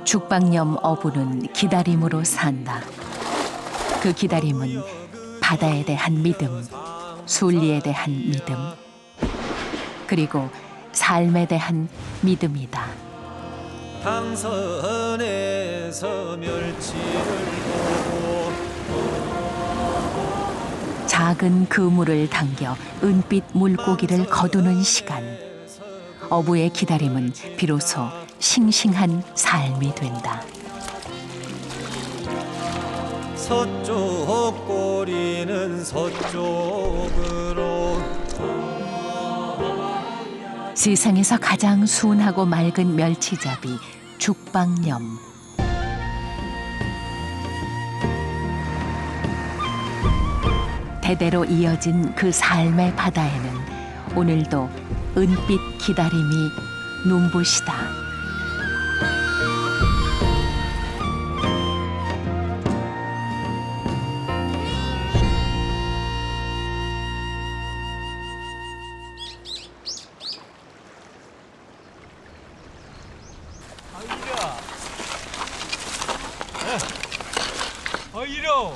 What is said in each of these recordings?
죽방염 어부는 기다림으로 산다. 그 기다림은 바다에 대한 믿음, 순리에 대한 믿음, 그리고 삶에 대한 믿음이다. 당선에서 멸치를 보고 작은 그물을 당겨 은빛 물고기를 거두는 시간. 어부의 기다림은 비로소 싱싱한 삶이 된다. 서쪽 꼬리는 서쪽으로 세상에서 가장 순하고 맑은 멸치잡이 죽방염. 대대로 이어진 그 삶의 바다에는 오늘도 은빛 기다림이 눈부시다. 어이로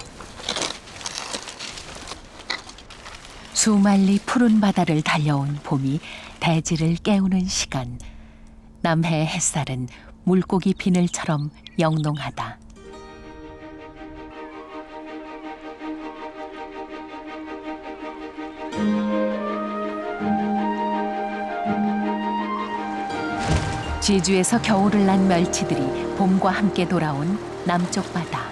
수말리 푸른 바다를 달려온 봄이 대지를 깨우는 시간. 남해의 햇살은 물고기 비늘처럼 영롱하다. 지주에서 겨울을 난 멸치들이 봄과 함께 돌아온 남쪽 바다.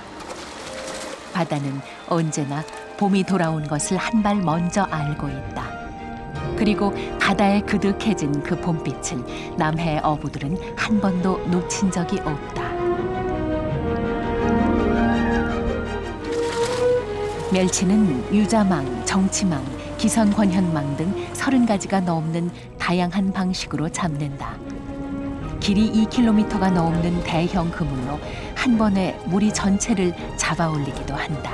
바다는 언제나 봄이 돌아온 것을 한 발 먼저 알고 있다. 그리고 바다에 그득해진 그 봄빛을 남해의 어부들은 한 번도 놓친 적이 없다. 멸치는 유자망, 정치망, 기선권현망 등 30가지가 넘는 다양한 방식으로 잡는다. 길이 2km가 넘는 대형 그물로 한 번에 무리 전체를 잡아 올리기도 한다.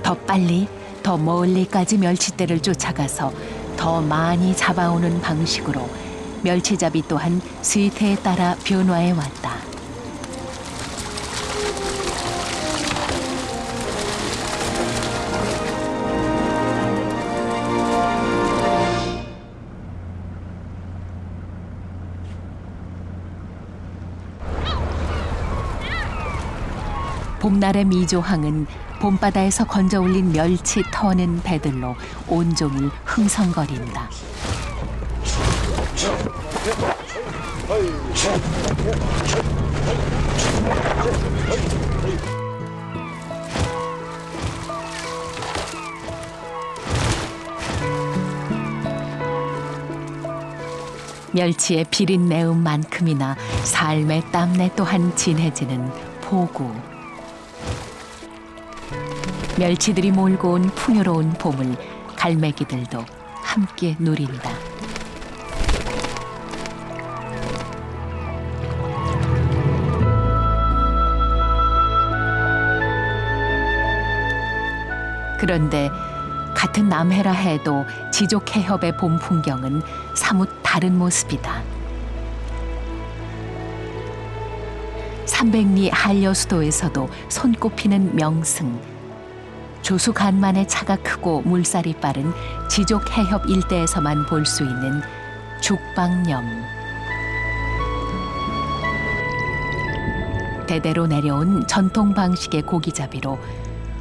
더 빨리, 더 멀리까지 멸치떼를 쫓아가서 더 많이 잡아오는 방식으로 멸치잡이 또한 쇠퇴에 따라 변화해 왔다. 봄날의 미조항은 봄바다에서 건져 올린 멸치 터는 배들로 온종일 흥성거린다. 멸치의 비린 매운만큼이나 삶의 땀내 또한 진해지는 포구. 멸치들이 몰고 온 풍요로운 봄을 갈매기들도 함께 누린다. 그런데 같은 남해라 해도 지족해협의 봄 풍경은 사뭇 다른 모습이다. 300리 한려수도에서도 손꼽히는 명승. 조수간만의 차가 크고 물살이 빠른 지족해협 일대에서만 볼 수 있는 죽방염. 대대로 내려온 전통 방식의 고기잡이로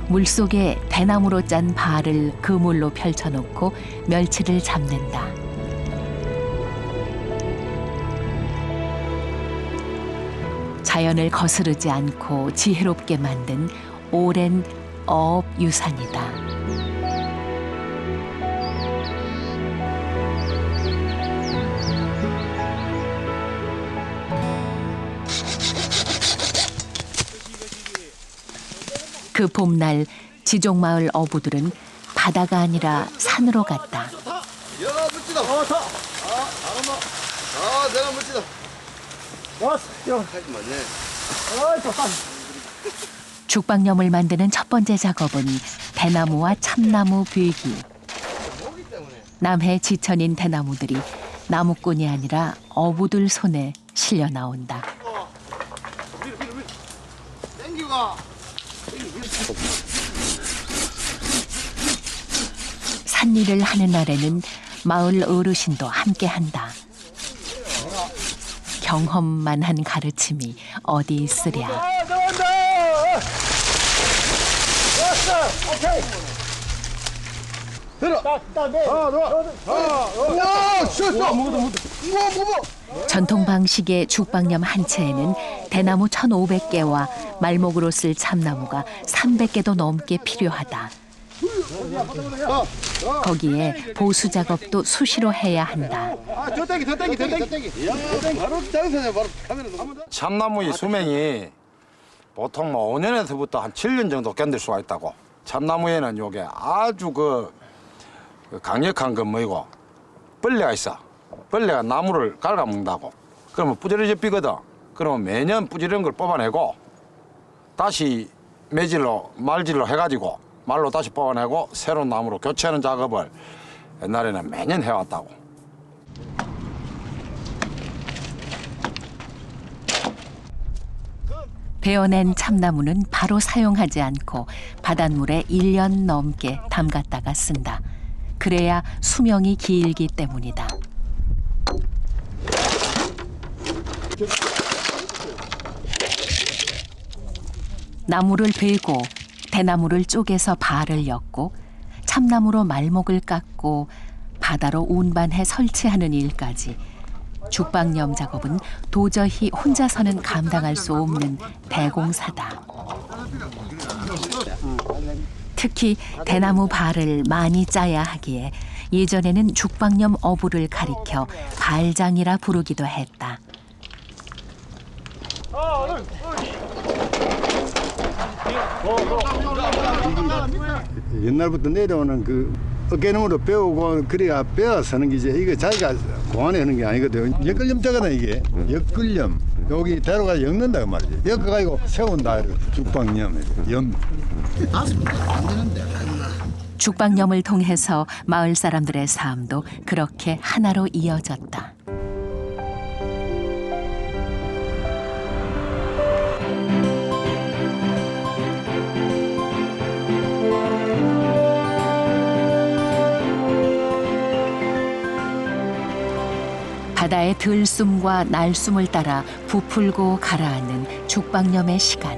물속에 대나무로 짠 발을 그물로 펼쳐놓고 멸치를 잡는다. 자연을 거스르지 않고 지혜롭게 만든 오랜 어업 유산이다. 그 봄날 지족마을 어부들은 바다가 아니라 산으로 갔다. 야, 물지다. 잘한다. 내가 물지다. 왔어. 하지 마네. 좋다. 죽방염을 만드는 첫 번째 작업은 대나무와 참나무 베기. 남해 지천인 대나무들이 나무꾼이 아니라 어부들 손에 실려 나온다. 땡기가. 산일을 하는 날에는 마을 어르신도 함께한다. 경험만 한 가르침이 어디 있으랴. 들어간다. 왔어. 오케이. 들어. 딱 내. 우와, 쉬었어. 무거워. 전통 방식의 죽방념 한 채에는 대나무 1,500개와 말목으로 쓸 참나무가 300개도 넘게 필요하다. 거기에 보수 작업도 수시로 해야 한다. 저 땡기. 바로 장사네, 바로 카메라. 참나무의 수명이 보통 뭐 5년에서부터 한 7년 정도 견딜 수가 있다고. 참나무에는 요게 아주 그 강력한 그 뭐이고 벌레가 있어. 벌레가 나무를 갉아먹는다고. 그러면 부지런히 삐거든. 그러면 매년 부지런한 걸 뽑아내고 다시 말질로 해가지고 말로 다시 뽑아내고 새로운 나무로 교체하는 작업을 옛날에는 매년 해왔다고. 베어낸 참나무는 바로 사용하지 않고 바닷물에 1년 넘게 담갔다가 쓴다. 그래야 수명이 길기 때문이다. 나무를 베고 대나무를 쪼개서 발을 엮고 참나무로 말목을 깎고 바다로 운반해 설치하는 일까지 죽방념 작업은 도저히 혼자서는 감당할 수 없는 대공사다. 특히 대나무 발을 많이 짜야 하기에 예전에는 죽방념 어부를 가리켜 발장이라 부르기도 했다. 옛날부터 내려오는 그 어깨너머로 배우고 그래야 배워 서는 게 이제 이거 자기가 고안해 하는 게 아니거든. 엮을염자거든 이게. 엮을염. 여기 대로가 엮는다 그 말이지. 엮어가지고 세운다. 죽방염. 염. 죽방념을 통해서 마을 사람들의 삶도 그렇게 하나로 이어졌다. 바다의 들숨과 날숨을 따라 부풀고 가라앉는 죽방념의 시간.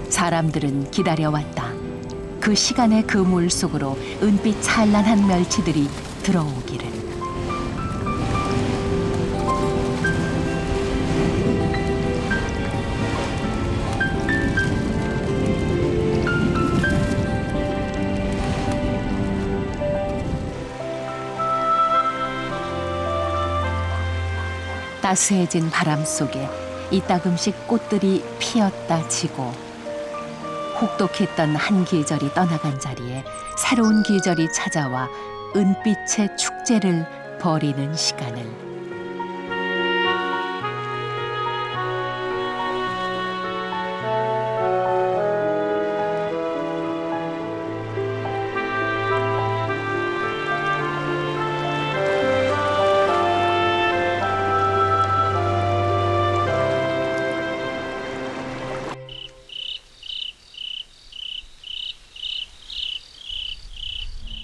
사람들은 기다려왔다. 그 시간의 그 물 속으로 은빛 찬란한 멸치들이 들어오기를. 따스해진 바람 속에 이따금씩 꽃들이 피었다 지고 혹독했던 한 계절이 떠나간 자리에 새로운 계절이 찾아와 은빛의 축제를 벌이는 시간을.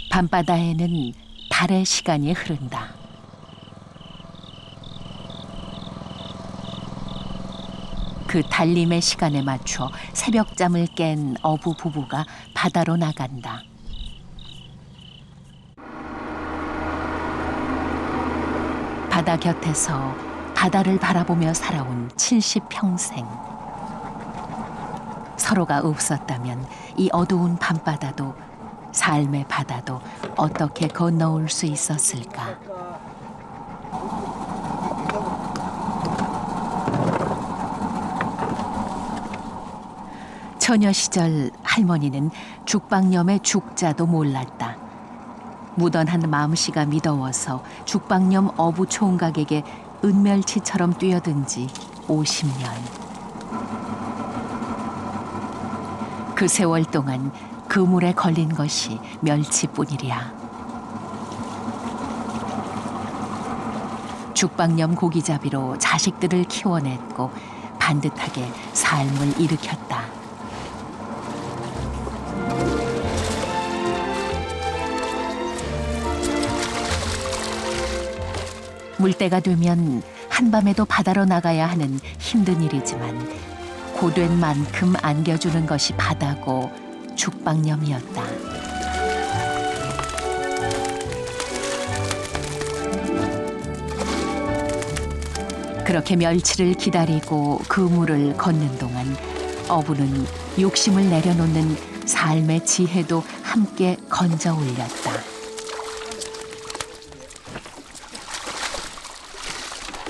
밤바다에는 달의 시간이 흐른다. 그 달림의 시간에 맞춰 새벽잠을 깬 어부 부부가 바다로 나간다. 바다 곁에서 바다를 바라보며 살아온 70평생. 서로가 없었다면 이 어두운 밤바다도 삶의 바다도 어떻게 건너올 수 있었을까? 처녀 시절 할머니는 죽방념의 죽자도 몰랐다. 무던한 마음씨가 미더워서 죽방념 어부 총각에게 은멸치처럼 뛰어든 지 50년. 그 세월 동안 그물에 걸린 것이 멸치뿐이랴. 죽방염 고기잡이로 자식들을 키워냈고 반듯하게 삶을 일으켰다. 물때가 되면 한밤에도 바다로 나가야 하는 힘든 일이지만 고된 만큼 안겨주는 것이 바다고 죽방염이었다. 그렇게 멸치를 기다리고 그물을 걷는 동안 어부는 욕심을 내려놓는 삶의 지혜도 함께 건져 올렸다.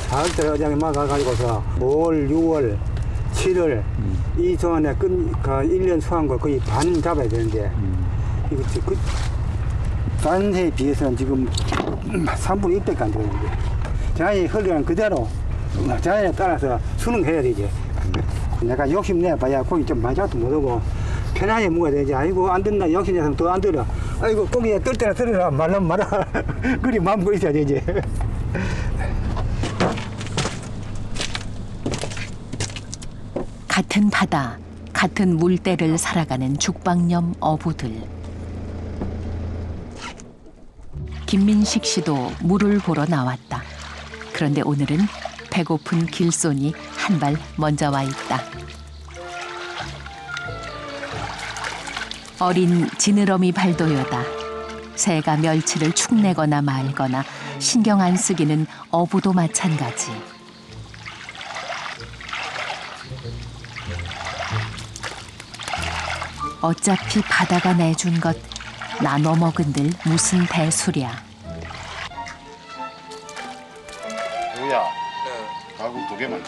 가을때 어장에 막아가지고서 5월, 6월, 7월 이 동안에 1년 수확한 거 거의 반 잡아야 되는데 이거 그 딴 해에 비해서는 지금 3분의 1밖에 안 되는데 자연이 흘러가는 그대로 자연에 따라서 순응해야 되지. 내가 욕심 내봐야 고기 좀 많이 잡도 못하고 편하게 먹어야 되지. 아이고 안 된다 욕심 내서는 더 안 들어. 아이고 고기 뜰 때나 들으라 말라면 말아. 그리 마음 먹고 있어야 되지. 같은 바다, 같은 물때를 살아가는 죽방염 어부들. 김민식 씨도 물을 보러 나왔다. 그런데 오늘은 배고픈 길손이 한 발 먼저 와 있다. 어린 지느러미 발도요다. 새가 멸치를 축내거나 말거나 신경 안 쓰기는 어부도 마찬가지. 어차피 바다가 내준 것 나눠 먹은들 무슨 대수랴. 누구야? 가구 2개만.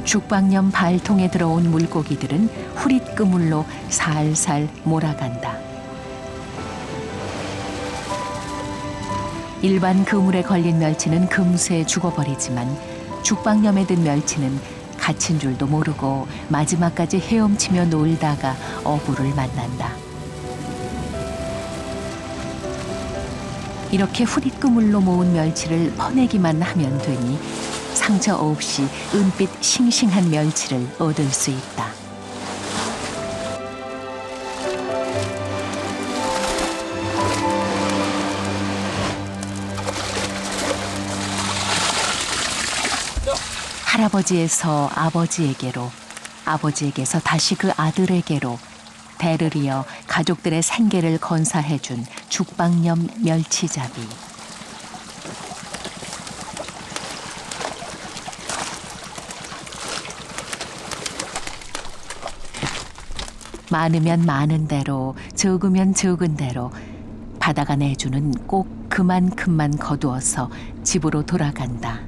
죽방염 발통에 들어온 물고기들은 후릿 그물로 살살 몰아간다. 일반 그물에 걸린 멸치는 금세 죽어버리지만 죽방염에 든 멸치는 갇힌 줄도 모르고 마지막까지 헤엄치며 놀다가 어부를 만난다. 이렇게 후릿 그물로 모은 멸치를 퍼내기만 하면 되니 상처 없이 은빛 싱싱한 멸치를 얻을 수 있다. 할아버지에서 아버지에게로, 아버지에게서 다시 그 아들에게로 대를 이어 가족들의 생계를 건사해준 죽방염 멸치잡이. 많으면 많은 대로, 적으면 적은 대로 바다가 내주는 꼭 그만큼만 거두어서 집으로 돌아간다.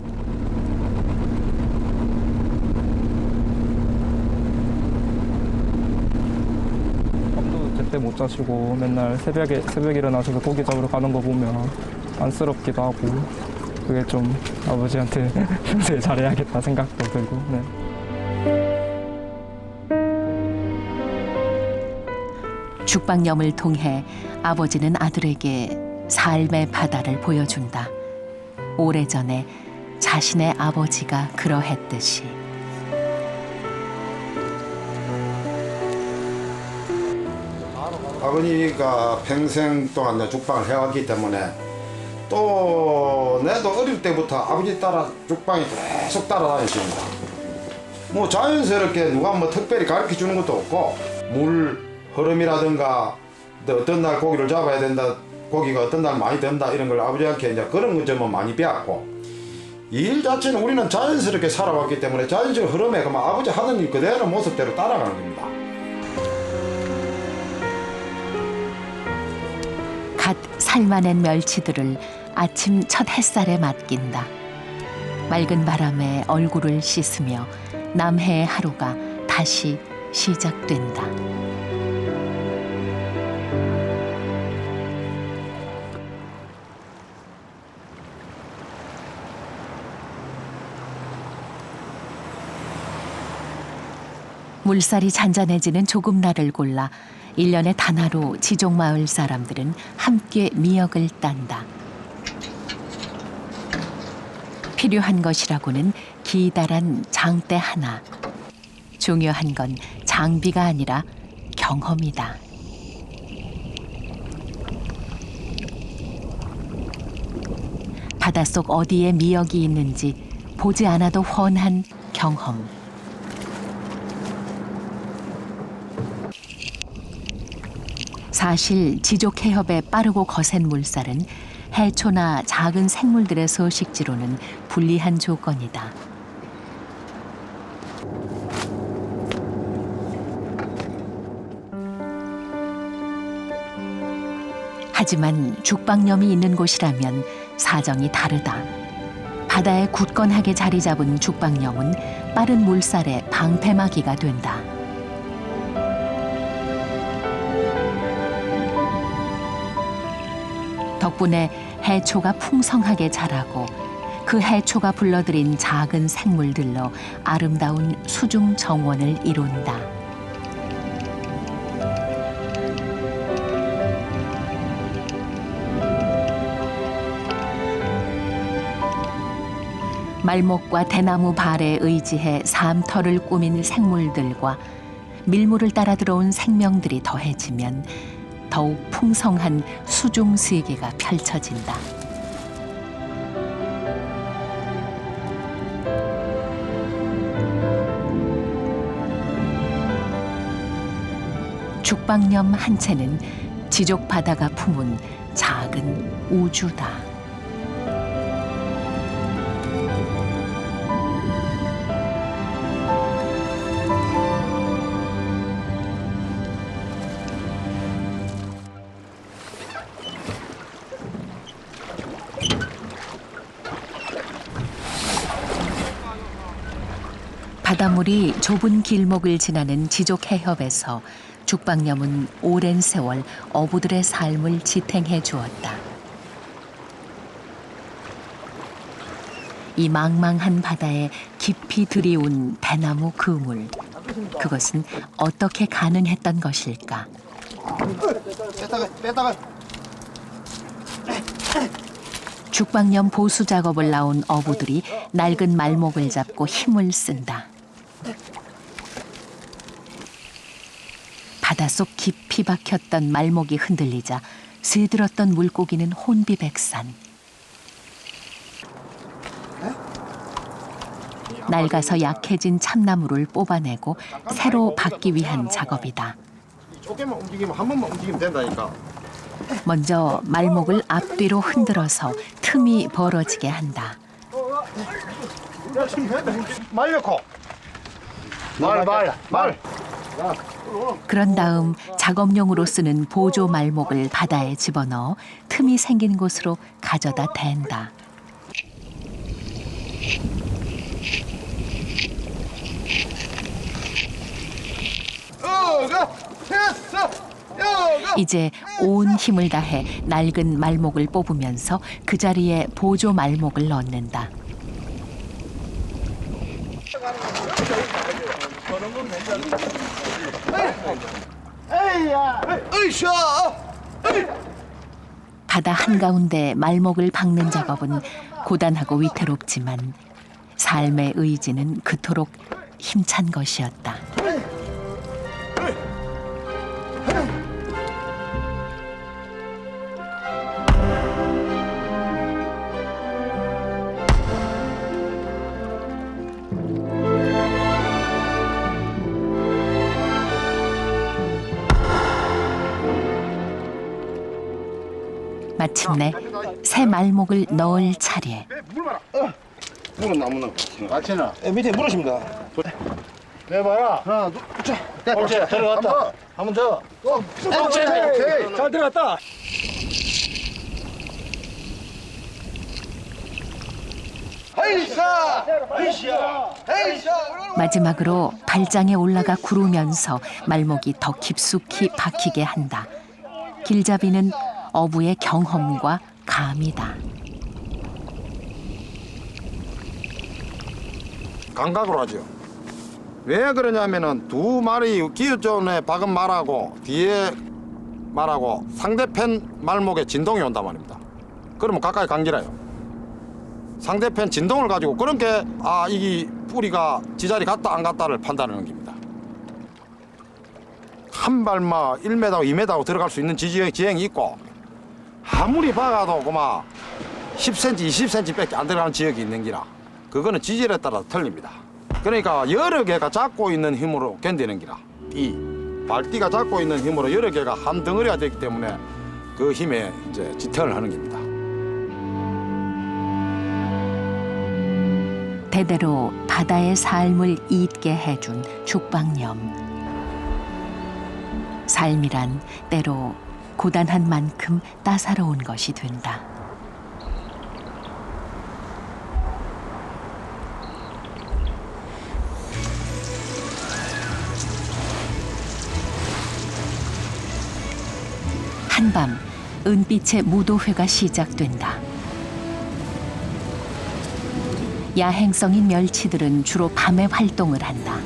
제때 못 자시고 맨날 새벽에 일어나셔서 고기 잡으러 가는 거 보면 안쓰럽기도 하고 그게 좀 아버지한테 평소에 잘해야겠다 생각도 들고. 네. 죽방염을 통해 아버지는 아들에게 삶의 바다를 보여준다. 오래전에 자신의 아버지가 그러했듯이. 아버지가 평생 동안 내 죽방을 해왔기 때문에 또 내도 어릴 때부터 아버지 따라 죽방에 계속 따라다녔습니다. 뭐 자연스럽게 누가 뭐 특별히 가르쳐 주는 것도 없고 물 흐름이라든가 어떤 날 고기를 잡아야 된다, 고기가 어떤 날 많이 된다 이런 걸 아버지한테 이제 그런 것 좀 많이 배웠고 일 자체는 우리는 자연스럽게 살아왔기 때문에 자연적 흐름에 그만 아버지 하는 일 그대로 모습대로 따라가는 겁니다. 갓 삶아낸 멸치들을 아침 첫 햇살에 맡긴다. 맑은 바람에 얼굴을 씻으며 남해의 하루가 다시 시작된다. 물살이 잔잔해지는 조금 날을 골라 1년에 단 하루 지족마을 사람들은 함께 미역을 딴다. 필요한 것이라고는 기다란 장대 하나. 중요한 건 장비가 아니라 경험이다. 바닷속 어디에 미역이 있는지 보지 않아도 훤한 경험. 사실 지족해협의 빠르고 거센 물살은 해초나 작은 생물들의 서식지로는 불리한 조건이다. 하지만 죽방염이 있는 곳이라면 사정이 다르다. 바다에 굳건하게 자리 잡은 죽방염은 빠른 물살의 방패막이가 된다. 덕분에 해초가 풍성하게 자라고 그 해초가 불러들인 작은 생물들로 아름다운 수중 정원을 이룬다. 말목과 대나무 발에 의지해 삶터를 꾸민 생물들과 밀물을 따라 들어온 생명들이 더해지면 더욱 풍성한 수중 세계가 펼쳐진다. 죽방염 한 채는 지족 바다가 품은 작은 우주다. 바닷물이 좁은 길목을 지나는 지족 해협에서 죽방염은 오랜 세월 어부들의 삶을 지탱해 주었다. 이 망망한 바다에 깊이 들이운 대나무 그물. 그것은 어떻게 가능했던 것일까? 뺐다가. 죽방염 보수 작업을 나온 어부들이 낡은 말목을 잡고 힘을 쓴다. 바닷속 깊이 박혔던 말목이 흔들리자 새들었던 물고기는 혼비백산. 낡아서 약해진 참나무를 뽑아내고 새로 박기 위한 작업이다. 조금만 움직이면 한 번만 움직이면 된다니까. 먼저 말목을 앞뒤로 흔들어서 틈이 벌어지게 한다. 말 넣고. 말. 그런 다음 작업용으로 쓰는 보조 말목을 바다에 집어넣어 틈이 생긴 곳으로 가져다 댄다. 이제 온 힘을 다해 낡은 말목을 뽑으면서 그 자리에 보조 말목을 넣는다. 바다 한가운데 말목을 박는 작업은 고단하고 위태롭지만 삶의 의지는 그토록 힘찬 것이었다. 마침내 새 말목을 넣을 차례. 물은 나무는 같이나. 밑에 물으십니다. 내봐라. 하나, 둘, 셋. 옳지. 들어갔다. 한 번 더. 오케이. 잘 들어갔다. 마지막으로 발장에 올라가 구르면서 말목이 더 깊숙이 박히게 한다. 길잡이는 어부의 경험과 감이다. 감각으로 하죠. 왜 그러냐면은 두 마리 기어존에 박은 말하고 뒤에 말하고 상대편 말목에 진동이 온단 말입니다. 그러면 가까이 간기라요. 상대편 진동을 가지고 그런 게 이게 뿌리가 지자리 갔다 안 갔다를 판단하는 겁니다. 한 발마 1m, 2m 들어갈 수 있는 지형이 있고 아무리 박아도 그만 10cm, 20cm밖에 안 들어가는 지역이 있는 기라 그거는 지질에 따라 틀립니다. 그러니까 여러 개가 잡고 있는 힘으로 견디는 기라 이 발띠가 잡고 있는 힘으로 여러 개가 한 덩어리가 되기 때문에 그 힘에 이제 지탱을 하는 겁니다. 대대로 바다의 삶을 잊게 해준 죽방염. 삶이란 때로 고단한 만큼 따사로운 것이 된다. 한밤 은빛의 무도회가 시작된다. 야행성인 멸치들은 주로 밤에 활동을 한다.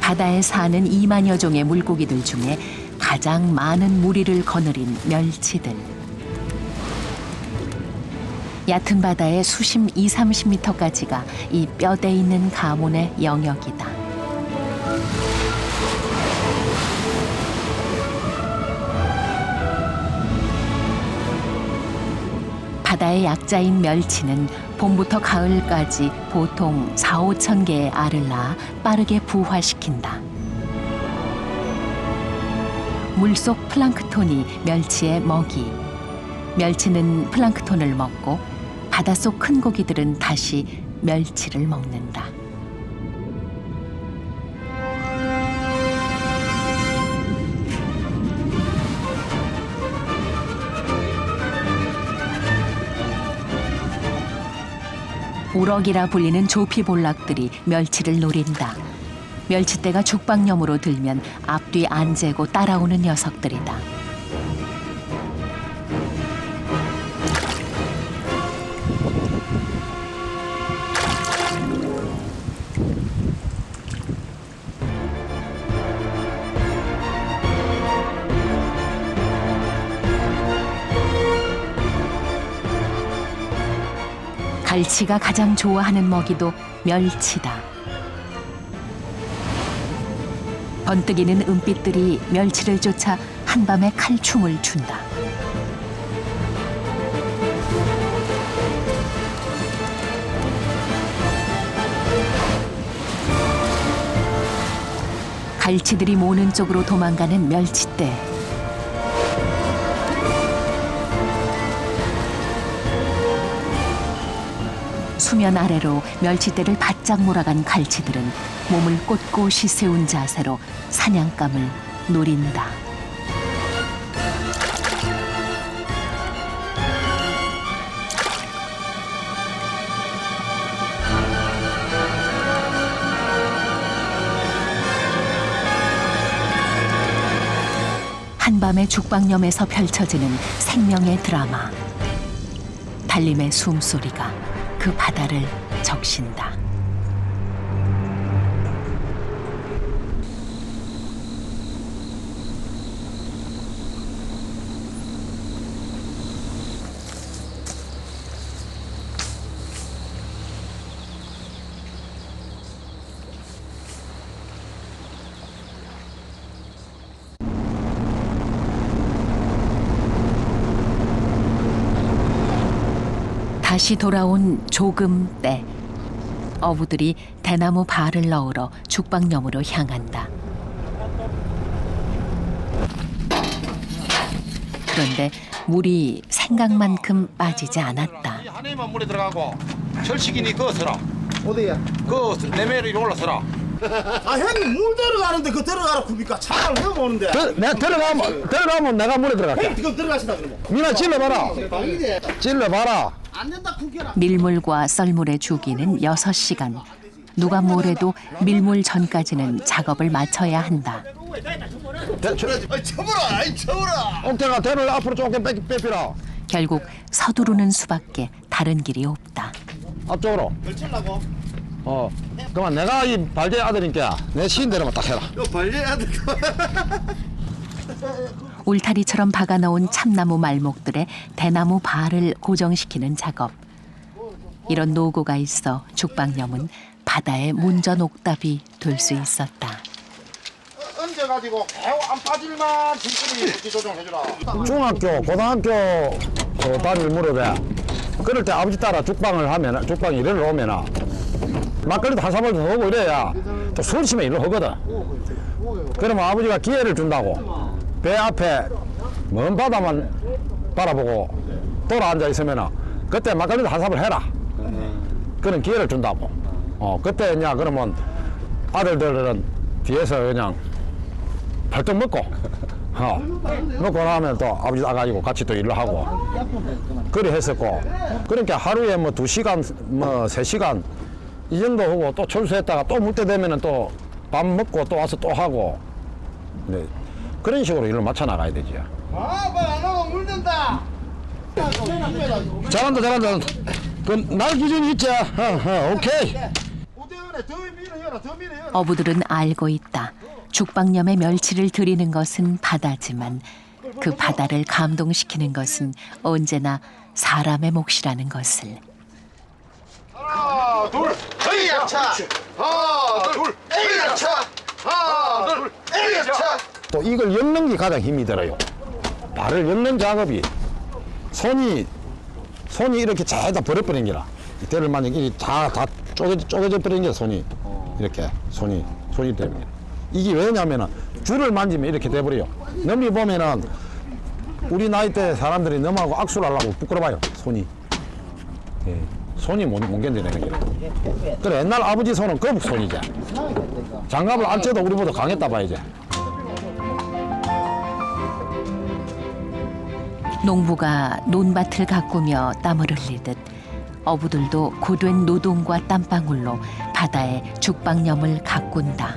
바다에 사는 2만여 종의 물고기들 중에 가장 많은 무리를 거느린 멸치들. 얕은 바다의 수심 20-30m까지가 이 뼈대 있는 가문의 영역이다. 바다의 약자인 멸치는 봄부터 가을까지 보통 4-5천 개의 알을 낳아 빠르게 부화시킨다. 물속 플랑크톤이 멸치의 먹이. 멸치는 플랑크톤을 먹고 바닷속 큰 고기들은 다시 멸치를 먹는다. 우럭이라 불리는 조피볼락들이 멸치를 노린다. 멸치떼가 죽방염으로 들면 앞뒤 안 재고 따라오는 녀석들이다. 갈치가 가장 좋아하는 먹이도 멸치다. 번뜩이는 은빛들이 멸치를 쫓아 한밤에 칼춤을 춘다. 갈치들이 모는 쪽으로 도망가는 멸치떼. 수면 아래로 멸치떼를 바짝 몰아간 갈치들은 몸을 꼿꼿이 세운 자세로 사냥감을 노린다. 한밤의 죽방염에서 펼쳐지는 생명의 드라마. 달림의 숨소리가 그 바다를 적신다. 다시 돌아온 조금 때 어부들이 대나무 발을 넣으러 죽방염으로 향한다. 그런데 물이 생각만큼 빠지지 않았다. 한 해만 물에 들어가고 철식이니 그거 서라. 어디야? 그 내매로 이리 올라서라. 아 형님 물 들어가는데 그 들어가라 굽니까? 차를 왜 오는데? 내가 들어가면 내가 물에 들어갈게. 형님 지금 들어가시다 그러면. 민아 찔러봐라. 찔러봐라. 안 된다 굽겨라. 밀물과 썰물의 주기는 6시간. 누가 뭐래도 밀물 전까지는 작업을 마쳐야 한다. 쳐보라. 옥대가 대를 앞으로 조금 빼피라. 결국 서두르는 수밖에 다른 길이 없다. 앞쪽으로. 그만 내가 이 발제 아들이니까 내 시인 대로만 딱 해라. 울타리처럼 박아놓은 참나무 말목들에 대나무 발을 고정시키는 작업. 이런 노고가 있어 죽방염은 바다의 문전옥답이 될 수 있었다. 얹어가지고 배우 안 빠질만 진짜로 조정해주라. 중학교, 고등학교 다닐 무렵에 그럴 때 아버지 따라 죽방을 하면 죽방 일을 오면 막걸리도 한 사발 더 오고 이래야 또 설심에 일을 하거든. 그러면 아버지가 기회를 준다고 배 앞에 먼 바다만 바라보고 돌아 앉아 있으면 그때 막걸리도 한 사발 해라. 그런 기회를 준다고. 그때냐 그러면 아들들은 뒤에서 그냥 발떡 먹고 먹고 나면 또 아버지 나가지고 같이 또 일을 하고 그래 했었고, 그러니까 하루에 뭐 2시간 뭐 3시간 이 정도 하고 또 철수했다가 또 물 때 되면은 또 밥 먹고 또 와서 또 하고, 네. 그런 식으로 일을 맞춰 나가야 되지. 안 하고 물든다. 잘한다. 날 기준이 있지. 오케이. 어부들은 알고 있다. 죽방염의 멸치를 들이는 것은 바다지만 그 바다를 감동시키는 것은 언제나 사람의 몫이라는 것을. 하나, 둘, 에이야차. 하나, 둘, 에이야차. 하나, 둘, 에이야차. 또 이걸 엮는 게 가장 힘이 들어요. 발을 엮는 작업이 손이 이렇게 다 버려버린 게라. 이때를 만약에 다 쪼개져 버린 게 손이 이렇게 손이 때문에. 이게 왜냐면은 줄을 만지면 이렇게 돼버려요. 넘이 보면은 우리 나이 때 사람들이 넘하고 악수를 하려고 부끄러워요. 손이. 예. 손이 못 견디는 게. 그래 옛날 아버지 손은 거북 손이지. 장갑을 안 째도 우리보다 강했다 봐야지. 농부가 논밭을 가꾸며 땀을 흘리듯 어부들도 고된 노동과 땀방울로 바다의 죽방염을 가꾼다.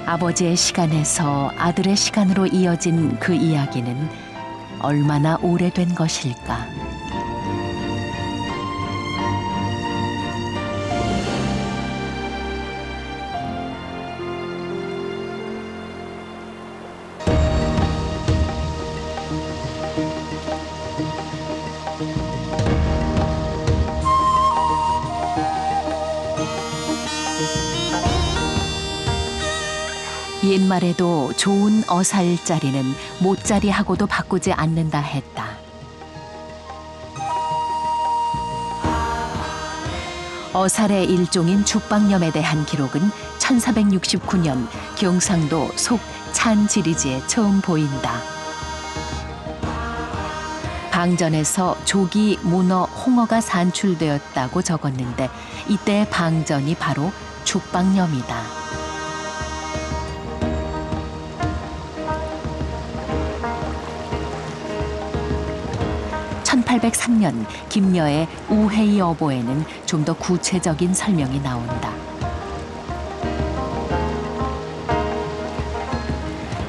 아버지의 시간에서 아들의 시간으로 이어진 그 이야기는 얼마나 오래된 것일까. 옛말에도 좋은 어살자리는 못자리하고도 바꾸지 않는다 했다. 어살의 일종인 죽방염에 대한 기록은 1469년 경상도 속 찬지리지에 처음 보인다. 방전에서 조기, 문어, 홍어가 산출되었다고 적었는데 이때의 방전이 바로 죽방염이다. 1803년 김여의 우회의 어보에는 좀 더 구체적인 설명이 나온다.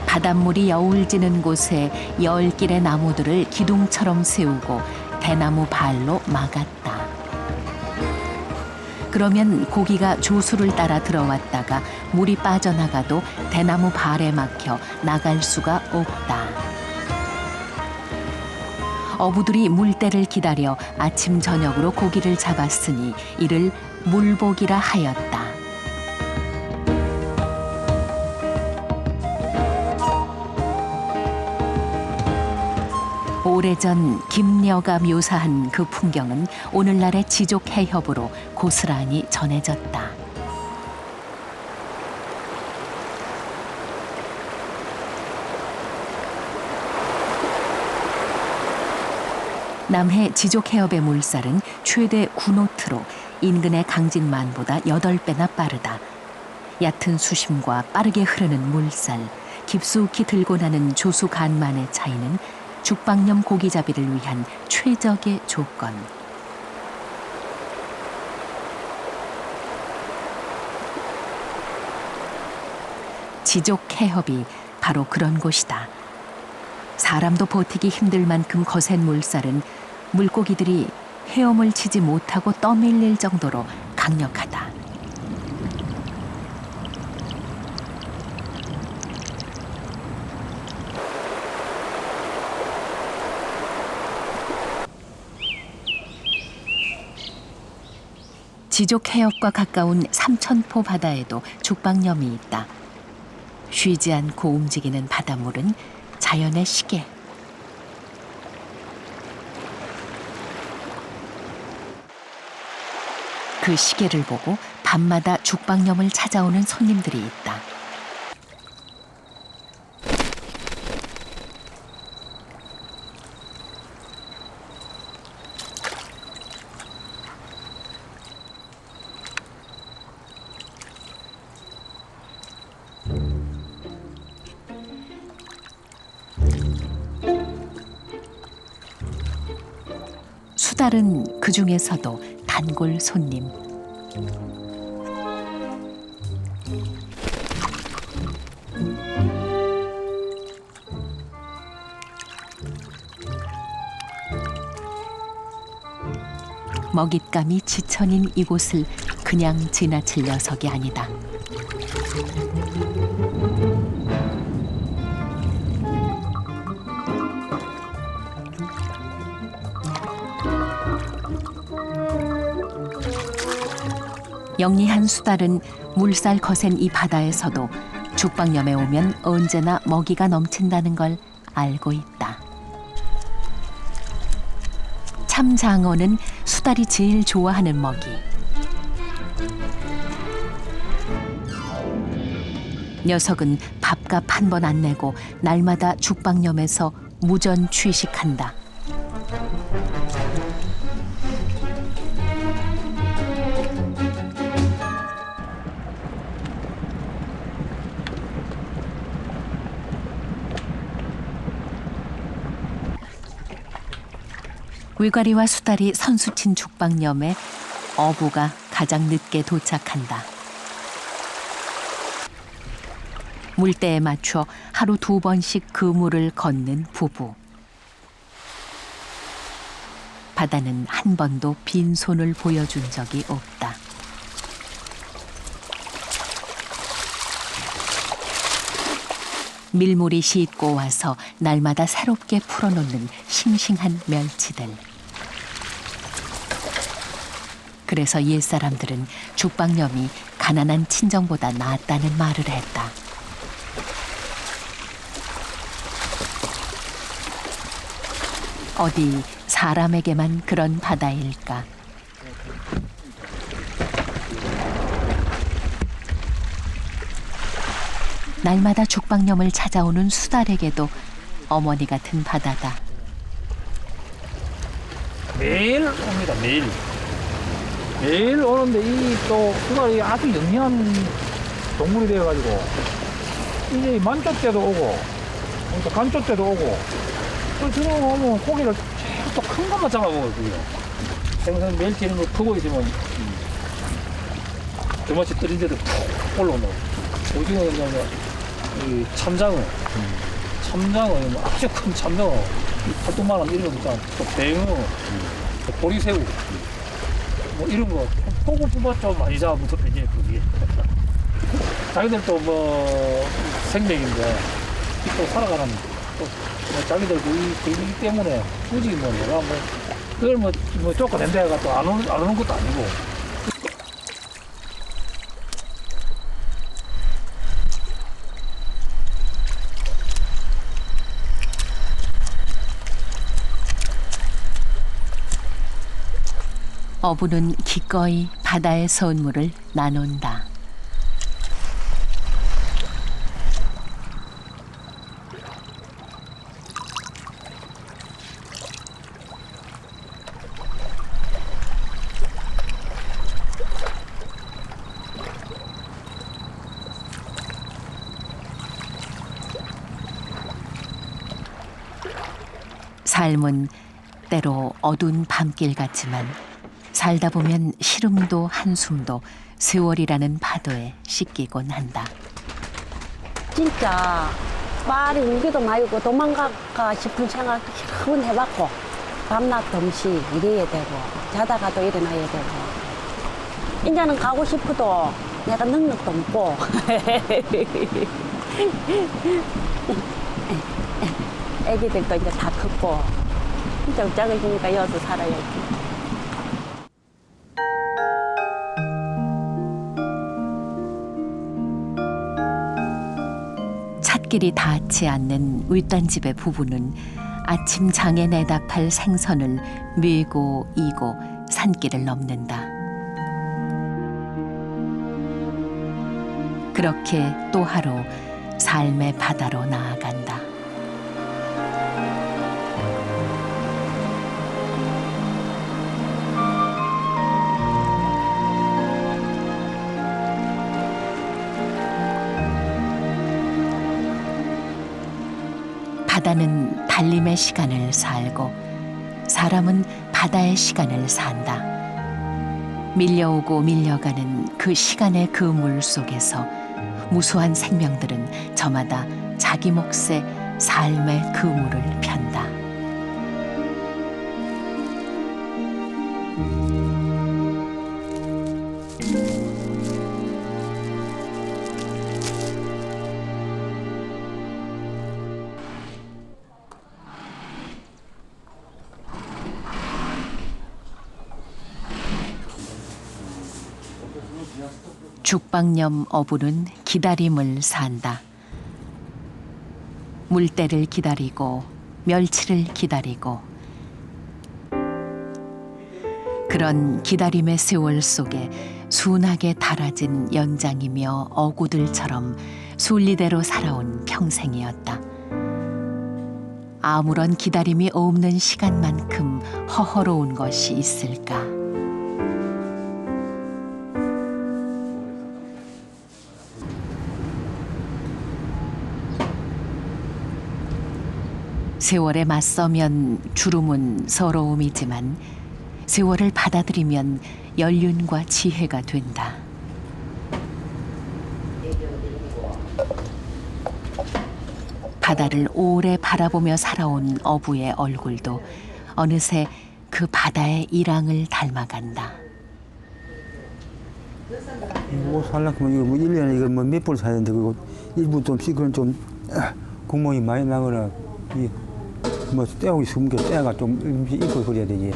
바닷물이 여울지는 곳에 10길의 나무들을 기둥처럼 세우고 대나무 발로 막았다. 그러면 고기가 조수를 따라 들어왔다가 물이 빠져나가도 대나무 발에 막혀 나갈 수가 없다. 어부들이 물때를 기다려 아침 저녁으로 고기를 잡았으니 이를 물복이라 하였다. 오래전 김여가 묘사한 그 풍경은 오늘날의 지족 해협으로 고스란히 전해졌다. 남해 지족 해협의 물살은 최대 9노트로 인근의 강진만보다 8배나 빠르다. 얕은 수심과 빠르게 흐르는 물살, 깊숙이 들고 나는 조수 간만의 차이는 죽방염 고기잡이를 위한 최적의 조건. 지족 해협이 바로 그런 곳이다. 사람도 버티기 힘들 만큼 거센 물살은 물고기들이 헤엄을 치지 못하고 떠밀릴 정도로 강력하다. 지족 해협과 가까운 삼천포 바다에도 죽방염이 있다. 쉬지 않고 움직이는 바닷물은 자연의 시계. 그 시계를 보고 밤마다 죽방염을 찾아오는 손님들이 있다. 수달은 그 중에서도 단골 손님. 먹잇감이 지천인 이곳을 그냥 지나칠 녀석이 아니다. 영리한 수달은 물살 거센 이 바다에서도 죽방염에 오면 언제나 먹이가 넘친다는 걸 알고 있다. 참장어는 수달이 제일 좋아하는 먹이. 녀석은 밥값 한 번 안 내고 날마다 죽방염에서 무전 취식한다. 위가리와 수달이 선수친 죽방염에 어부가 가장 늦게 도착한다. 물때에 맞춰 하루 2번씩 그물을 걷는 부부. 바다는 한 번도 빈손을 보여준 적이 없다. 밀물이 싣고 와서 날마다 새롭게 풀어놓는 싱싱한 멸치들. 그래서 옛사람들은 죽방염이 가난한 친정보다 낫다는 말을 했다. 어디 사람에게만 그런 바다일까? 날마다 죽방염을 찾아오는 수달에게도 어머니 같은 바다다. 매일 옵니다. 매일 오는데 이 또 수달이 아주 영리한 동물이 되어가지고 이제 만조 때도 오고 또 간조 때도 오고 또 들어오면 고기를 또 큰 것만 잡아먹어요. 생선 멸치 이런 거 크고 있으면 저마치 떨린 데도 푹 올라온다. 오징어는 이 참장어, 아주 큰 참장어, 팔뚝만한 이런 거 있잖아. 또 뱅어, 또 보리새우, 뭐 이런 거, 포구부가 좀 많이 잡아먹어, 이제 그게. 자기들도 뭐 생명인데, 또 살아가는, 또 자기들 그 때문에 굳이 뭐 내가 뭐, 그걸 뭐 쫓아낸 데가 또 안 오는 것도 아니고. 어부는 기꺼이 바다의 선물을 나눈다. 삶은 때로 어두운 밤길 같지만 살다 보면 시름도 한숨도 세월이라는 파도에 씻기곤 한다. 진짜 말이 울기도 말고 도망갈까 싶은 생각도 여러 번 해봤고 밤낮 동시 일해야 되고 자다가도 일어나야 되고 이제는 가고 싶어도 내가 능력도 없고 애기들도 이제 다 컸고 진짜 어쩌겠으니까 여기서 살아야지. 찻길이 닿지 않는 윗단집의 부부는 아침 장에 내다 팔 생선을 메고 이고 산길을 넘는다. 그렇게 또 하루 삶의 바다로 나아간다. 바다는 달림의 시간을 살고 사람은 바다의 시간을 산다. 밀려오고 밀려가는 그 시간의 그 물 속에서 무수한 생명들은 저마다 자기 몫의 삶의 그물을 편다. 죽방염 어부는 기다림을 산다. 물때를 기다리고 멸치를 기다리고 그런 기다림의 세월 속에 순하게 달아진 연장이며 어구들처럼 순리대로 살아온 평생이었다. 아무런 기다림이 없는 시간만큼 허허로운 것이 있을까? 세월에 맞서면 주름은 서러움이지만 세월을 받아들이면 연륜과 지혜가 된다. 바다를 오래 바라보며 살아온 어부의 얼굴도 어느새 그 바다의 일항을 닮아간다. 뭐 살려면 이거 뭐 1년에 이거 뭐 몇 벌 사야 되는데 그거 일부 좀씩 그런 좀 구멍이 많이 나거나 뭐 떼우기 숨게 떼가 좀 입고 그래야 되지.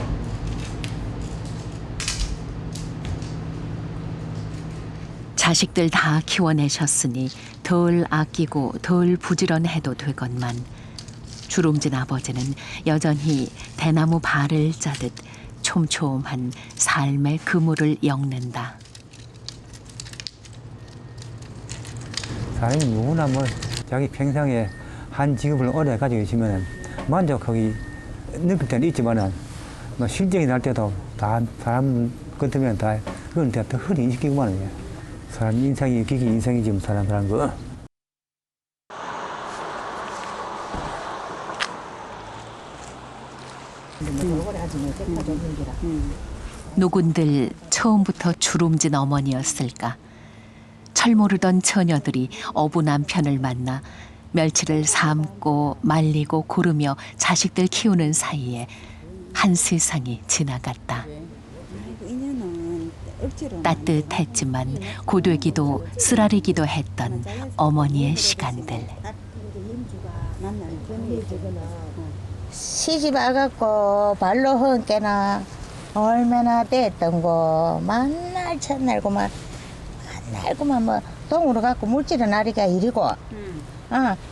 자식들 다 키워내셨으니 덜 아끼고 덜 부지런해도 되건만 주름진 아버지는 여전히 대나무 발을 짜듯 촘촘한 삶의 그물을 엮는다. 사람이 누구나 뭐 자기 평생에 한 직업을 오래 가지고 있으면 만족하기 느낄 때는 있지만은 뭐 실정이 날 때도 다 사람 같으면 다 그건 다 흔히 인식이구만 해. 사람 인상이 기기 인상이지 뭐 사람 거. 누군들 처음부터 주름진 어머니였을까? 철 모르던 처녀들이 어부 남편을 만나 멸치를 삶고 말리고 고르며 자식들 키우는 사이에 한 세상이 지나갔다. 따뜻했지만 고되기도 쓰라리기도 했던 어머니의 시간들. 시집 와갖고 발로 헌 게나 얼마나 됐던 거 만날 첫날고만 만날고만 뭐 동으로 갖고 물질을 나리가 일이고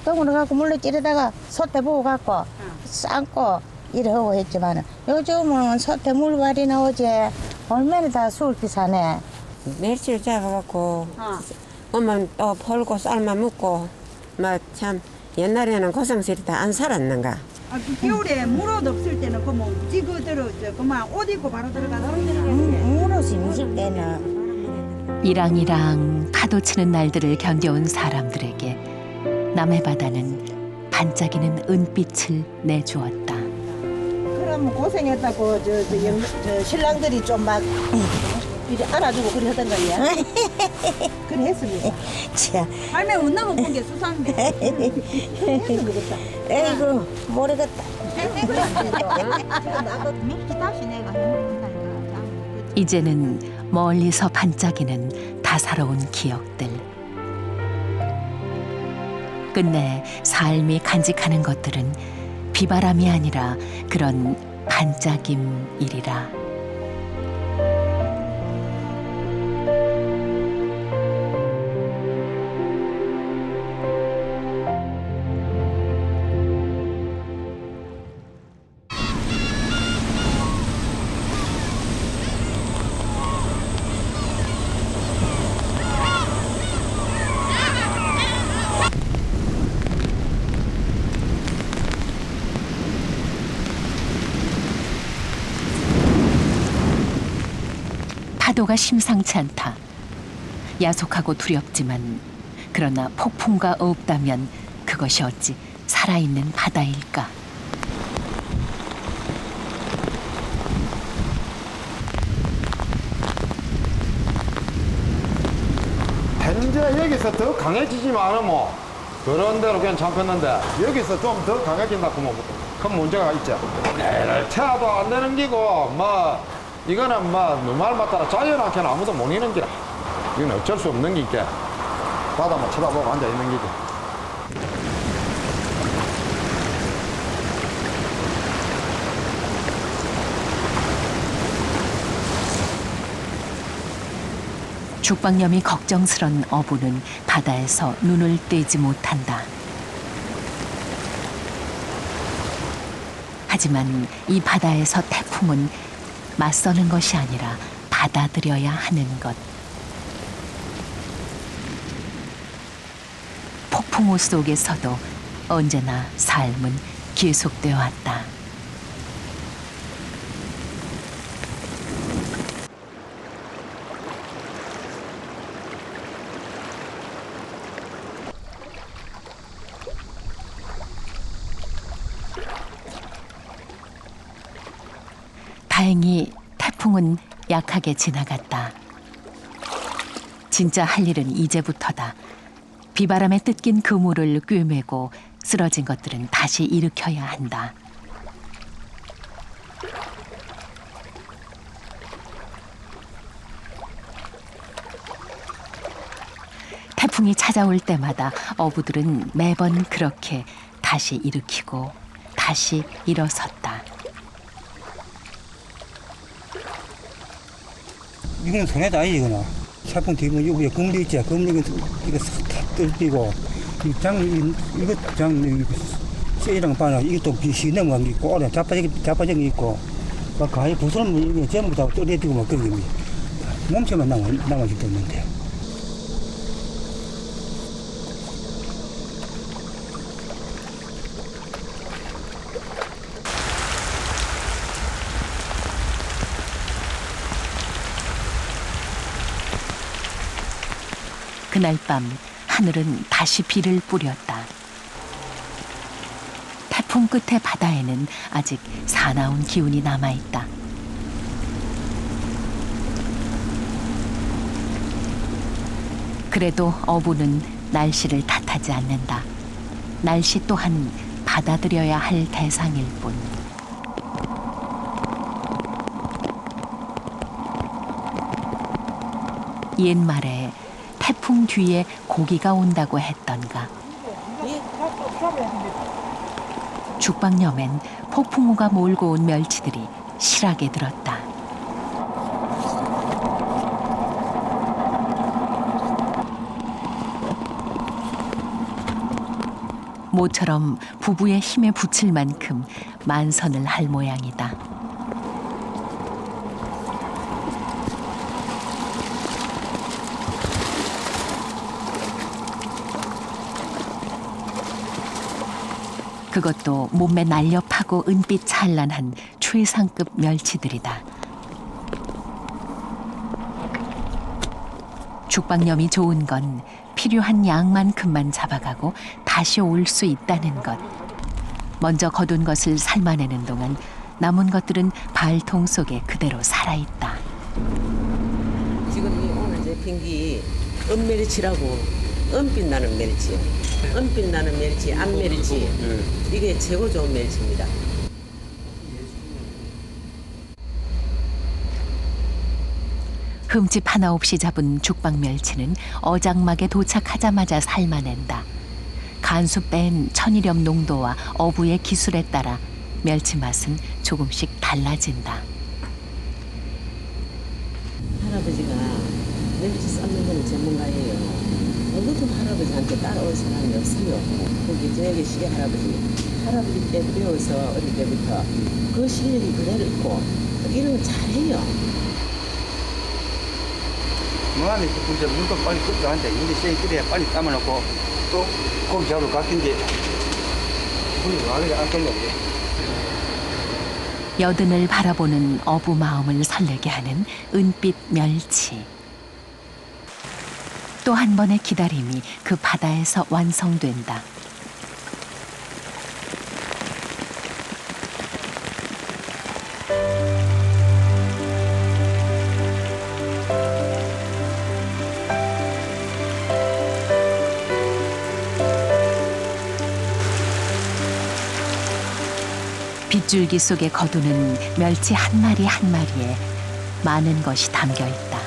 동으로 갖고 물로 찌르다가 솥에 부어 갖고 삶고 이러고 했지만 요즘은 솥에 물발이 나오지 얼마나 다 수월히 사네. 멸치를 잡아갖고 엄마 또 폴고 삶아 먹고 뭐 참 옛날에는 고생스리 다 안 살았는가. 그 겨울에 물옷 없을 때는 그뭐 무지 그대로 그만 옷 입고 바로 들어가서 물옷이 없을 때는 이랑이랑 파도치는 날들을 견뎌온 사람들에게 남해 바다는 반짝이는 은빛을 내주었다. 그럼 고생했다고 저 신랑들이 좀 막 이제 알아주고 그래 하던 거야. 그래 했습니다. 참. 할매 웃는 거 본 게 수상한데. 모르겠다. 에이구 모르겠다. 다시 내가 해먹는다니까. 이제는 멀리서 반짝이는 다사로운 기억들. 끝내 삶이 간직하는 것들은 비바람이 아니라 그런 반짝임이리라. 파도가 심상치 않다. 야속하고 두렵지만 그러나 폭풍과 없다면 그것이 어찌 살아있는 바다일까. 현재 여기서 더 강해지지만 않으면 그런 대로 괜찮겠는데 여기서 좀 더 강해진다고 하면 큰 문제가 있죠. 내를 태워도 안 되는 기고 뭐 이거는 뭐 누말 따라 자연한테는 아무도 못 이는 기라. 이건 어쩔 수 없는 기니까 바다만 쳐다보고 앉아 있는 기지. 죽방염이 걱정스런 어부는 바다에서 눈을 떼지 못한다. 하지만 이 바다에서 태풍은 맞서는 것이 아니라 받아들여야 하는 것. 폭풍우 속에서도 언제나 삶은 계속되어 왔다. 다행히 태풍은 약하게 지나갔다. 진짜 할 일은 이제부터다. 비바람에 뜯긴 그물을 꿰매고 쓰러진 것들은 다시 일으켜야 한다. 태풍이 찾아올 때마다 어부들은 매번 그렇게 다시 일으키고 다시 일어섰다. 이거는 손해다 이거는. 태풍 뒤면 여기에 금리 있지. 금리 이거 싹 뜯기고 이거 쇠이랑 바나 이것도 빛이 넘어간 게 있고 오래 자빠진 게 있고 막 가히 부스러면 이게 전부 다 떨어지고 막 그런 게 몸체만 남아있기 때문에. 그날 밤 하늘은 다시 비를 뿌렸다. 태풍 끝의 바다에는 아직 사나운 기운이 남아있다. 그래도 어부는 날씨를 탓하지 않는다. 날씨 또한 받아들여야 할 대상일 뿐. 옛말에 태풍 뒤에 고기가 온다고 했던가. 죽방염엔 폭풍우가 몰고 온 멸치들이 실하게 들었다. 모처럼 부부의 힘에 붙일 만큼 만선을 할 모양이다. 그것도 몸매 날렵하고 은빛 찬란한 최상급 멸치들이다. 죽방염이 좋은 건 필요한 양만큼만 잡아가고 다시 올 수 있다는 것. 먼저 거둔 것을 삶아내는 동안 남은 것들은 발통 속에 그대로 살아있다. 같은 게 은멸치라고 은빛 나는 멸치. 은빛 나는 멸치, 암멸치. 이게 최고 좋은 멸치입니다. 흠집 하나 없이 잡은 죽방멸치는 어장막에 도착하자마자 삶아낸다. 간수 뺀 천일염 농도와 어부의 기술에 따라 멸치 맛은 조금씩 달라진다. 할아버지가 멸치 삶는 거는 전문가예요. 누구도 할아버지한테 따라올 사람이 없어요. 거기 저기 시계 할아버지 때 배워서 어릴 때부터 그 실력이 그대로 있고 이런 거 잘해요. 뭐하면 이제 물도 빨리 끓여 한대. 근데 쌩 끓여야 빨리 담아놓고 또 고기 잡으러 갔긴데 물이 와그래 안 끓여. 여든을 바라보는 어부 마음을 설레게 하는 은빛 멸치. 또 한 번의 기다림이 그 바다에서 완성된다. 빗줄기 속에 거두는 멸치 한 마리 한 마리에 많은 것이 담겨 있다.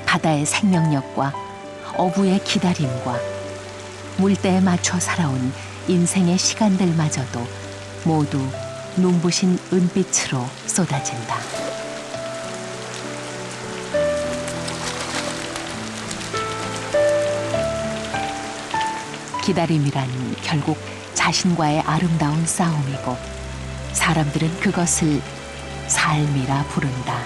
바다의 생명력과 어부의 기다림과 물때에 맞춰 살아온 인생의 시간들마저도 모두 눈부신 은빛으로 쏟아진다. 기다림이란 결국 자신과의 아름다운 싸움이고 사람들은 그것을 삶이라 부른다.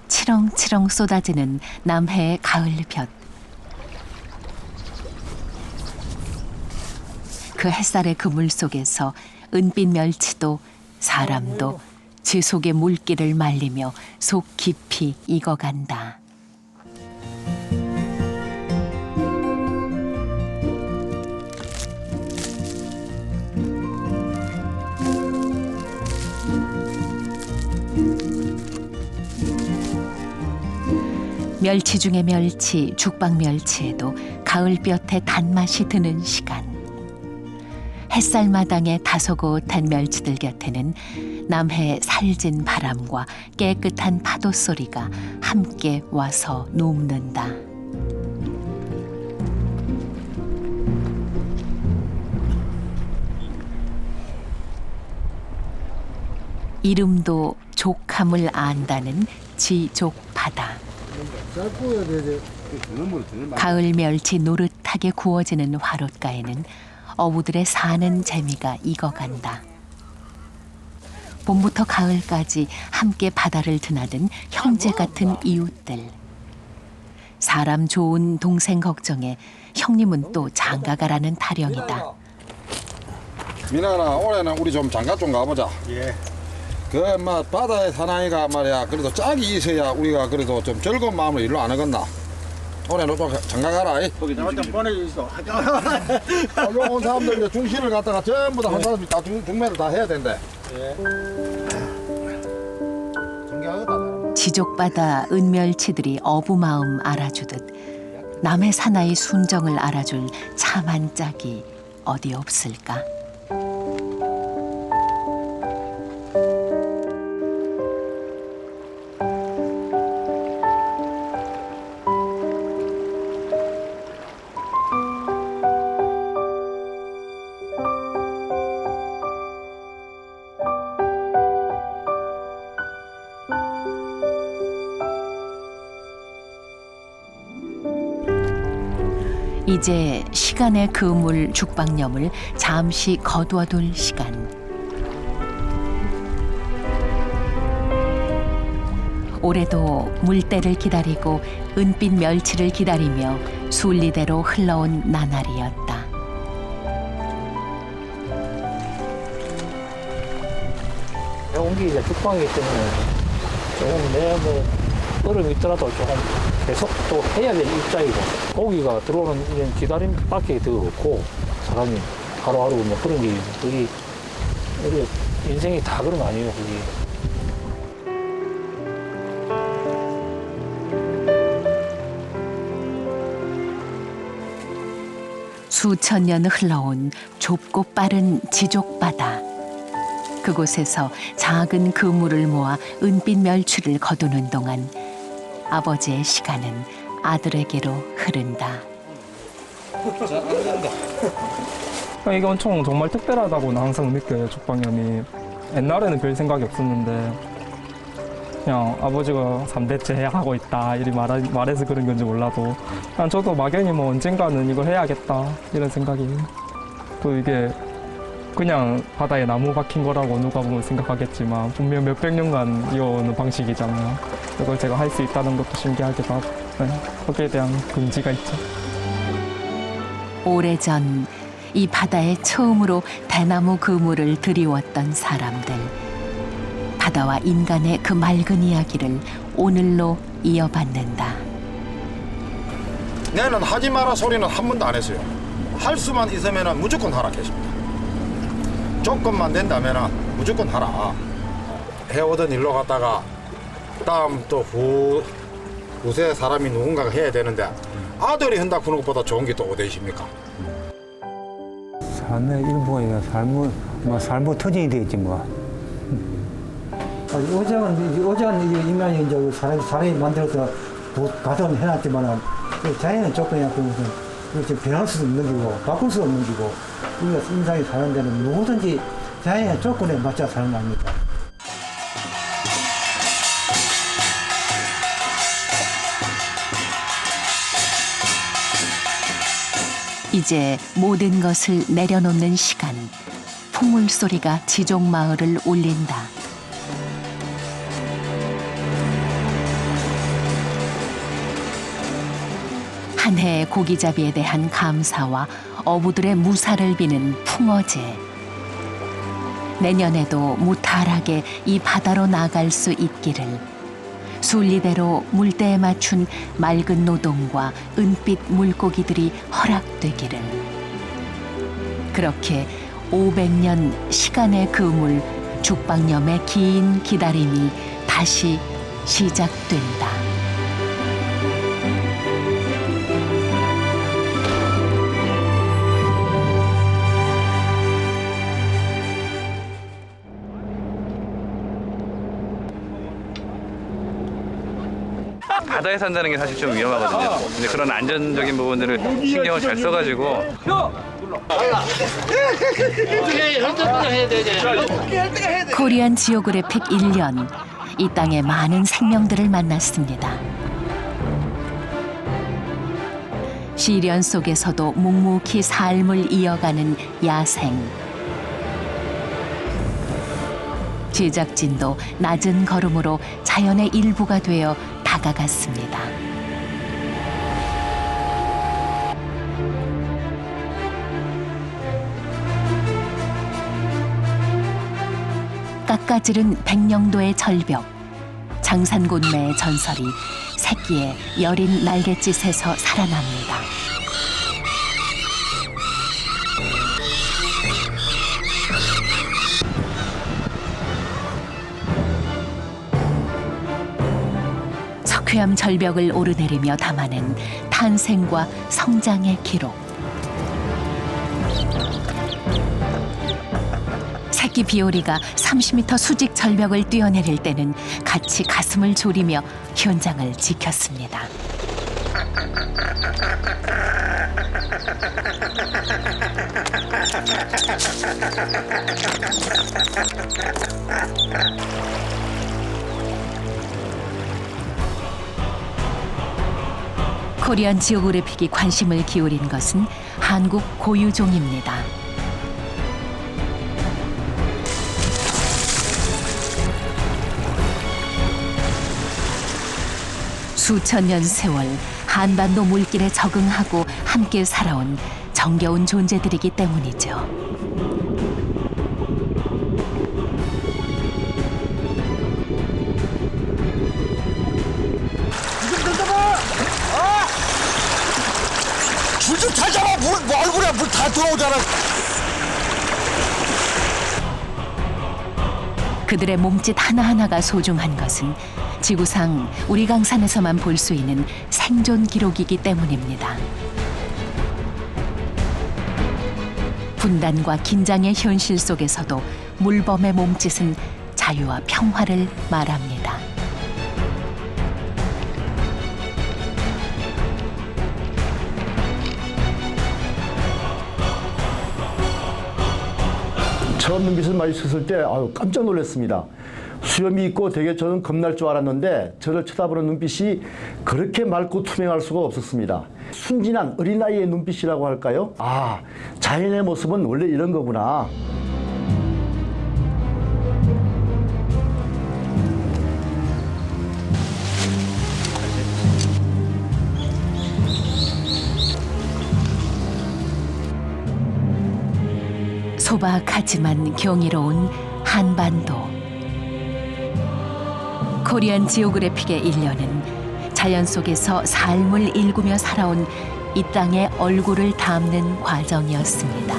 치렁치렁 쏟아지는 남해의 가을볕. 그 햇살의 그물 속에서 은빛 멸치도 사람도 제 속의 물기를 말리며 속 깊이 익어간다. 멸치 중에 멸치, 죽방멸치에도 가을볕의 단맛이 드는 시간. 햇살마당의 다소곳한 멸치들 곁에는 남해의 살진 바람과 깨끗한 파도 소리가 함께 와서 눕는다. 이름도 족함을 안다는 지족바다. 가을 멸치 노릇하게 구워지는 화롯가에는 어부들의 사는 재미가 익어간다. 봄부터 가을까지 함께 바다를 드나든 형제 같은 이웃들. 사람 좋은 동생 걱정에 형님은 또 장가가라는 타령이다. 미나나 올해는 우리 좀 장가 좀 가보자. 예. 바다에 사나이가 말이야 그래도 짝이 있어야 우리가 그래도 좀 즐거운 마음으로 일로 안 하겠나. 올해는 좀 장가 가라. 거기 나갈 때 보내주시오. 온 사람들 이제 중시를 갖다가 전부 다 한 사람씩 다 중매를 다 해야 된대. 지족바다 은멸치들이 어부 마음 알아주듯 남의 사나이 순정을 알아줄 참한 짝이 어디 없을까? 이제 시간의 그물 죽방염을 잠시 거두어둘 시간. 올해도 물때를 기다리고 은빛 멸치를 기다리며 순리대로 흘러온 나날이었다. 해온 게 이제 죽방이기 때문에 조금 뭐 얼음이 있더라도 조금 계속 또 해야 될 입장이고 고기가 들어오는 이런 기다림밖에 더 없고 사람이 하루하루 뭐 그런 게 거기 우리 인생이 다 그런 거 아니에요 거기. 수천 년 흘러온 좁고 빠른 지족바다. 그곳에서 작은 그물을 모아 은빛 멸치를 거두는 동안 아버지의 시간은 아들에게로 흐른다. 이게 엄청 정말 특별하다고는 항상 느껴요, 족방염이. 옛날에는 별 생각이 없었는데 그냥 아버지가 3대째 하고 있다 이리 말해서 그런 건지 몰라도 그냥 저도 막연히 뭐 언젠가는 이거 해야겠다 이런 생각이. 또 이게 그냥 바다에 나무 박힌 거라고 누가 보면 생각하겠지만 분명 몇백 년간 이어오는 방식이잖아요. 이걸 제가 할 수 있다는 것도 신기하기도 하고 거기에 대한 긍지가 있죠. 오래전 이 바다에 처음으로 대나무 그물을 들이웠던 사람들. 바다와 인간의 그 맑은 이야기를 오늘로 이어받는다. 나는 하지 마라 소리는 한 번도 안 했어요. 할 수만 있으면 무조건 하라 했습니다. 조건만 된다면 무조건 하라. 해오던 일로 갔다가 다음 또 후세 사람이 누군가가 해야 되는데 아들이 한다 그런 것보다 좋은 게 또 어디 있습니까? 삶의 일부가 삶의 터전이 되겠지 뭐. 어제는 인간이 이제 사람이 만들어서 가서 해놨지만 자연은 조건이었고 그렇지 변할 수도 없는 거고 바꿀 수 없는 거고 우리가 인간이 사는 데는 누구든지 자연의 조건에 맞춰 사는 거 아닙니까? 이제 모든 것을 내려놓는 시간. 풍물 소리가 지족 마을을 울린다. 한 해의 고기잡이에 대한 감사와 어부들의 무사를 비는 풍어제. 내년에도 무탈하게 이 바다로 나갈 수 있기를. 순리대로 물때에 맞춘 맑은 노동과 은빛 물고기들이 허락되기를. 그렇게 500년 시간의 그물 죽방염의 긴 기다림이 다시 시작된다. 바다에 산다는 게 사실 좀 위험하거든요. 근데 그런 안전적인 부분들을 신경을 잘 써가지고 코리안 지오그래픽 1년, 이 땅의 많은 생명들을 만났습니다. 시련 속에서도 묵묵히 삶을 이어가는 야생. 제작진도 낮은 걸음으로 자연의 일부가 되어 다가갔습니다. 깎아지른 백령도의 절벽, 장산곤매의 전설이 새끼의 여린 날갯짓에서 살아납니다. 석회암 절벽을 오르내리며 담아낸 탄생과 성장의 기록. 새끼 비오리가 30m 수직 절벽을 뛰어내릴 때는 같이 가슴을 졸이며 현장을 지켰습니다. 코리안 지오그래픽이 관심을 기울인 것은 한국 고유종입니다. 수천 년 세월 한반도 물길에 적응하고 함께 살아온 정겨운 존재들이기 때문이죠. 줄 좀 잘 잡아. 뭐 얼굴에 물 다 들어오잖아. 그들의 몸짓 하나하나가 소중한 것은 지구상 우리 강산에서만 볼 수 있는 생존 기록이기 때문입니다. 분단과 긴장의 현실 속에서도 물범의 몸짓은 자유와 평화를 말합니다. 처음 눈빛을 마주쳤을 때 깜짝 놀랐습니다. 수염이 있고 되게 저는 겁날 줄 알았는데 저를 쳐다보는 눈빛이 그렇게 맑고 투명할 수가 없었습니다. 순진한 어린아이의 눈빛이라고 할까요? 아, 자연의 모습은 원래 이런 거구나. 소박하지만 경이로운 한반도. 코리안 지오그래픽의 일년은 자연 속에서 삶을 일구며 살아온 이 땅의 얼굴을 담는 과정이었습니다.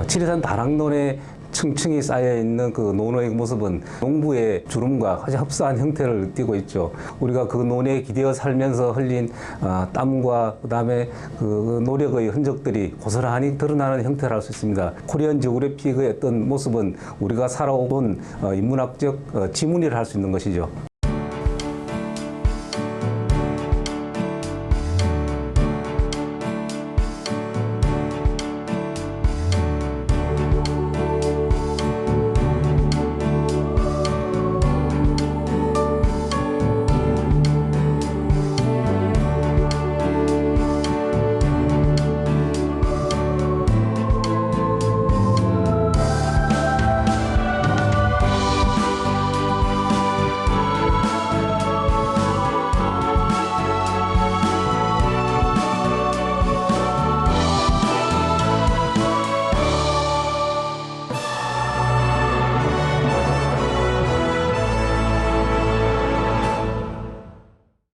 지리산 다락논에 층층이 쌓여있는 그 논의 모습은 농부의 주름과 아주 흡사한 형태를 띠고 있죠. 우리가 그 논에 기대어 살면서 흘린 땀과 그다음에 그 노력의 흔적들이 고스란히 드러나는 형태를 할 수 있습니다. 코리안 지오그래픽의 어떤 모습은 우리가 살아온 인문학적 지문이라 할 수 있는 것이죠.